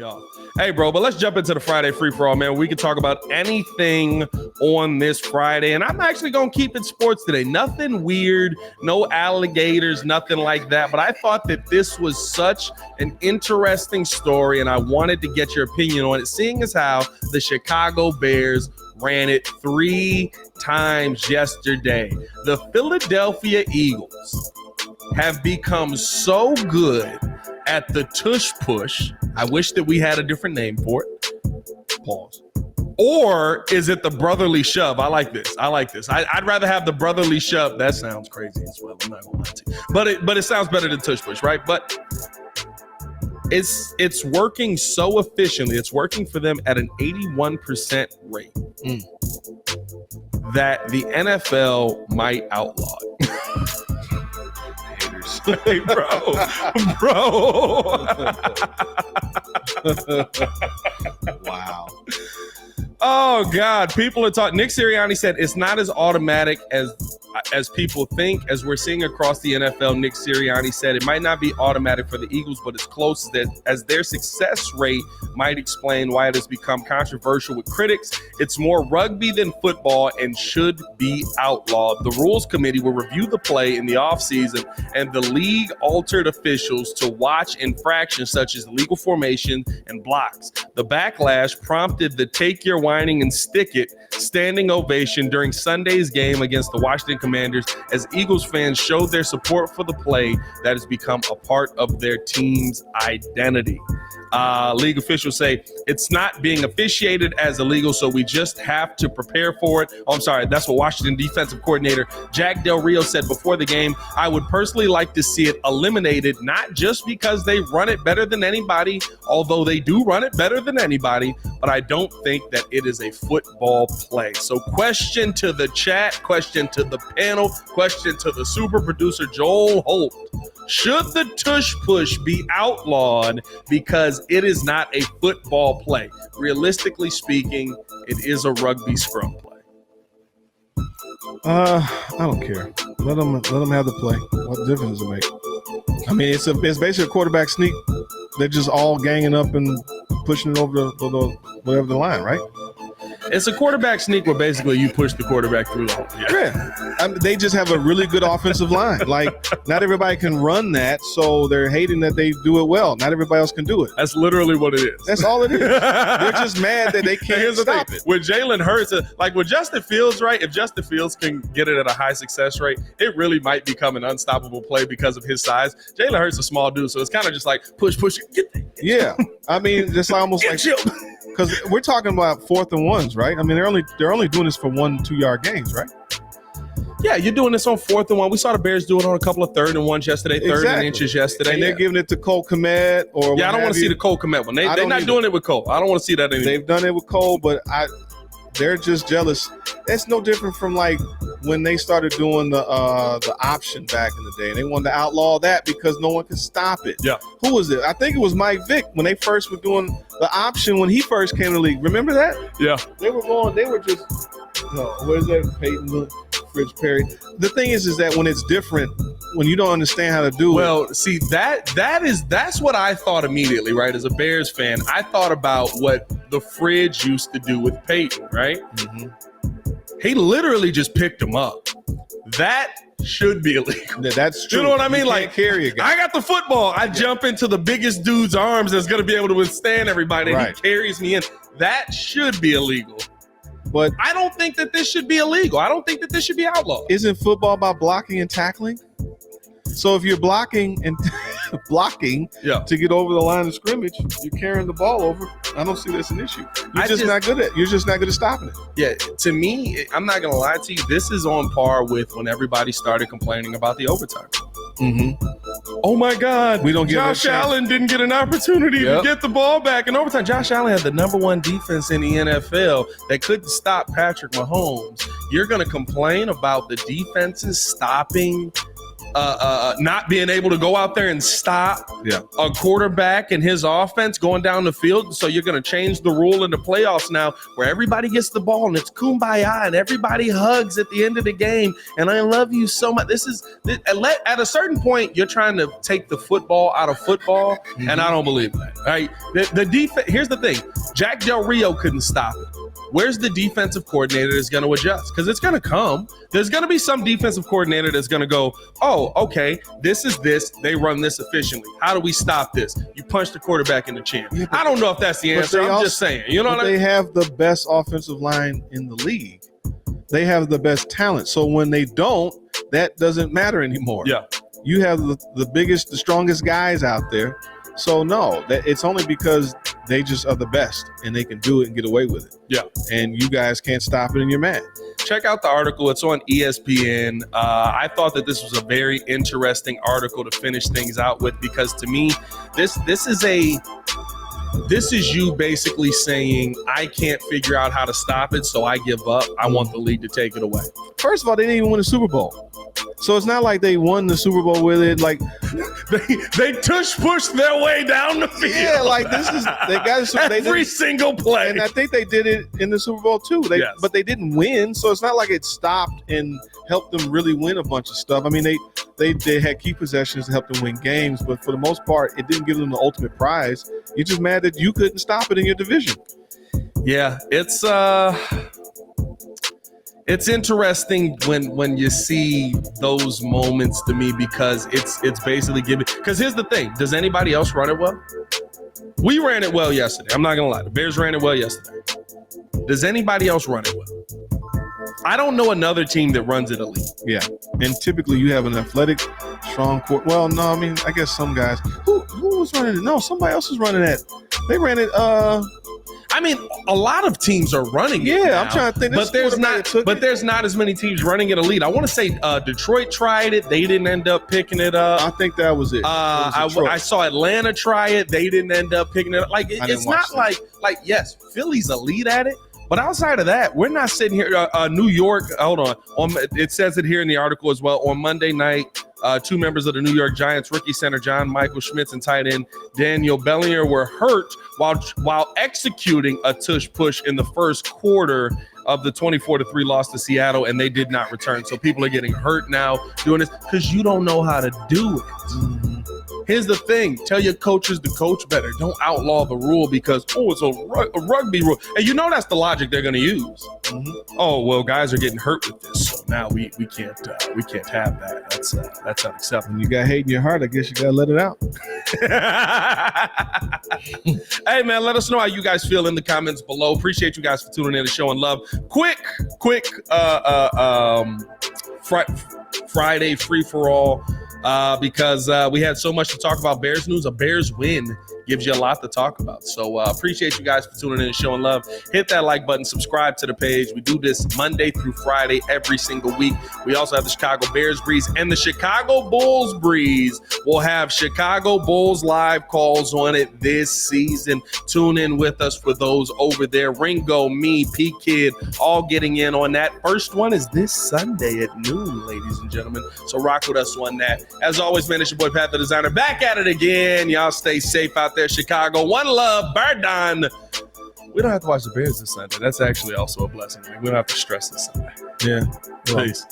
me off. Hey, bro, but let's jump into the Friday free-for-all, man. We can talk about anything on this Friday, and I'm actually going to keep it sports today. Nothing weird, no alligators, nothing like that, but I thought that this was such an interesting story, and I wanted to get your opinion on it, seeing as how the Chicago Bears ran it 3 times yesterday. The Philadelphia Eagles have become so good at the Tush push. I wish that we had a different name for it. Pause. Or is it the brotherly shove? I like this. I'd rather have the brotherly shove. That sounds crazy as well. I'm not gonna lie to you. But it sounds better than Tush push, right? But it's working so efficiently. It's working for them at an 81% rate that the NFL might outlaw it. Hey, bro. Wow. Oh, God. People are talking. Nick Sirianni said it's not as automatic as people think, as we're seeing across the NFL. Nick Sirianni said it might not be automatic for the Eagles, but it's close as their success rate might explain why it has become controversial with critics. It's more rugby than football and should be outlawed. The Rules Committee will review the play in the offseason, and the league altered officials to watch infractions such as illegal formation and blocks. The backlash prompted the take your whining and stick it standing ovation during Sunday's game against the Washington Commanders as Eagles fans showed their support for the play that has become a part of their team's identity. League officials say it's not being officiated as illegal, so we just have to prepare for it. Oh, I'm sorry. That's what Washington defensive coordinator Jack Del Rio said before the game. I would personally like to see it eliminated, not just because they run it better than anybody, although they do run it better than anybody, but I don't think that it is a football play. So question to the chat, question to the panel, question to the super producer Joel Holt. Should the tush push be outlawed because it is not a football play? Realistically speaking, it is a rugby scrum play. I don't care. Let them have the play. What difference does it make? I mean, it's basically a quarterback sneak. They're just all ganging up and pushing it over the whatever the line, right? It's a quarterback sneak where basically you push the quarterback through the hole. Yeah. I mean, they just have a really good offensive line. Like, not everybody can run that, so they're hating that they do it well. Not everybody else can do it. That's literally what it is. That's all it is. They're just mad that they can't stop it. With Jalen Hurts, like with Justin Fields, right? If Justin Fields can get it at a high success rate, it really might become an unstoppable play because of his size. Jalen Hurts is a small dude, so it's kind of just like push, get. Yeah. I mean, just almost like because we're talking about 4th and 1s, right? I mean, they're only doing this for 1-2 yard gains, right? Yeah, you're doing this on 4th and 1. We saw the Bears do it on a couple of 3rd and 1s yesterday, 3rd and inches yesterday. And they're giving it to Cole Kmet or I don't want to see the Cole Kmet one. They're not doing it with Cole. I don't want to see that anymore. They've done it with Cole, but they're just jealous. That's no different from like when they started doing the option back in the day. They wanted to outlaw that because no one could stop it. Yeah. Who was it? I think it was Mike Vick when they first were doing the option when he first came to the league. Remember that? Yeah. They were just where's that Peyton Fridge Perry? The thing is that when it's different, when you don't understand how to do it. Well, see, that's what I thought immediately, right? As a Bears fan, I thought about what the Fridge used to do with Peyton, right? Mm-hmm. He literally just picked him up. That should be illegal. That's true. You know what I mean? Like, carry a guy. I got the football. I jump into the biggest dude's arms that's going to be able to withstand everybody. And he carries me in. That should be illegal. But I don't think that this should be illegal. I don't think that this should be outlawed. Isn't football about blocking and tackling? So if you're blocking and to get over the line of scrimmage, you're carrying the ball over. I don't see that's an issue. You're just not good at stopping it. Yeah, to me, I'm not gonna lie to you. This is on par with when everybody started complaining about the overtime. Mm-hmm. Oh my God, Josh Allen didn't get an opportunity to get the ball back in overtime. Josh Allen had the #1 defense in the NFL that couldn't stop Patrick Mahomes. You're gonna complain about the defenses stopping not being able to go out there and stop a quarterback and his offense going down the field. So you're going to change the rule in the playoffs now where everybody gets the ball and it's kumbaya and everybody hugs at the end of the game. And I love you so much. At a certain point, you're trying to take the football out of football. And I don't believe that. All right. The defense. Here's the thing. Jack Del Rio couldn't stop it. Where's the defensive coordinator that's going to adjust? Because it's going to come. There's going to be some defensive coordinator that's going to go, oh, okay, this is this. They run this efficiently. How do we stop this? You punch the quarterback in the chin. Yeah, I don't know if that's the answer. I'm just saying. You know what I mean? They have the best offensive line in the league. They have the best talent. So when they don't, that doesn't matter anymore. Yeah. You have the biggest, the strongest guys out there. So no, it's only because they just are the best and they can do it and get away with it. Yeah. And you guys can't stop it and you're mad. Check out the article. It's on ESPN. I thought that this was a very interesting article to finish things out with because to me, this is you basically saying, I can't figure out how to stop it, so I give up. I want the league to take it away. First of all, they didn't even win a Super Bowl. So it's not like they won the Super Bowl with it. Like they tush pushed their way down the field. Yeah, like they got every single play. And I think they did it in the Super Bowl too. But they didn't win. So it's not like it stopped and helped them really win a bunch of stuff. I mean, they had key possessions to help them win games, but for the most part, it didn't give them the ultimate prize. You're just mad that you couldn't stop it in your division. Yeah, it's interesting when you see those moments to me because it's basically giving. Because here's the thing: does anybody else run it well? We ran it well yesterday. I'm not gonna lie. The Bears ran it well yesterday. Does anybody else run it well? I don't know another team that runs it elite. Yeah, and typically you have an athletic, strong court. Well, no, I mean I guess some guys. Who was running it? No, somebody else was running it. They ran it. I mean, a lot of teams are running it. Yeah, now, I'm trying to think. There's not as many teams running it elite. I want to say Detroit tried it. They didn't end up picking it up. I think that was it. I saw Atlanta try it. They didn't end up picking it up. Like it's not like yes, Philly's elite at it. But outside of that, we're not sitting here. New York, hold on. It says it here in the article as well. On Monday night, two members of the New York Giants, rookie center John Michael Schmitz and tight end Daniel Bellinger, were hurt while executing a tush push in the first quarter of the 24-3 loss to Seattle, and they did not return. So people are getting hurt now doing this because you don't know how to do it. Mm-hmm. Here's the thing. Tell your coaches to coach better. Don't outlaw the rule because, it's a rugby rule. And you know that's the logic they're going to use. Mm-hmm. Oh, well, guys are getting hurt with this. So now we can't have that. That's unacceptable. When you got hate in your heart, I guess you got to let it out. Hey, man, let us know how you guys feel in the comments below. Appreciate you guys for tuning in and showing love. Quick Friday free-for-all. Because we had so much to talk about Bears news. A Bears win gives you a lot to talk about. So appreciate you guys for tuning in and showing love. Hit that like button, subscribe to the page. We do this Monday through Friday every single week. We also have the Chicago Bears Breeze and the Chicago Bulls Breeze. We'll have Chicago Bulls live calls on it this season. Tune in with us for those over there. Ringo, me, P-Kid, all getting in on that. First one is this Sunday at noon, ladies and gentlemen. So rock with us on that. As always, man, it's your boy Pat the Designer back at it again. Y'all stay safe out there, Chicago. One love, Bird. We don't have to watch the Bears this Sunday. That's actually also a blessing. We don't have to stress this Sunday. Yeah. Peace.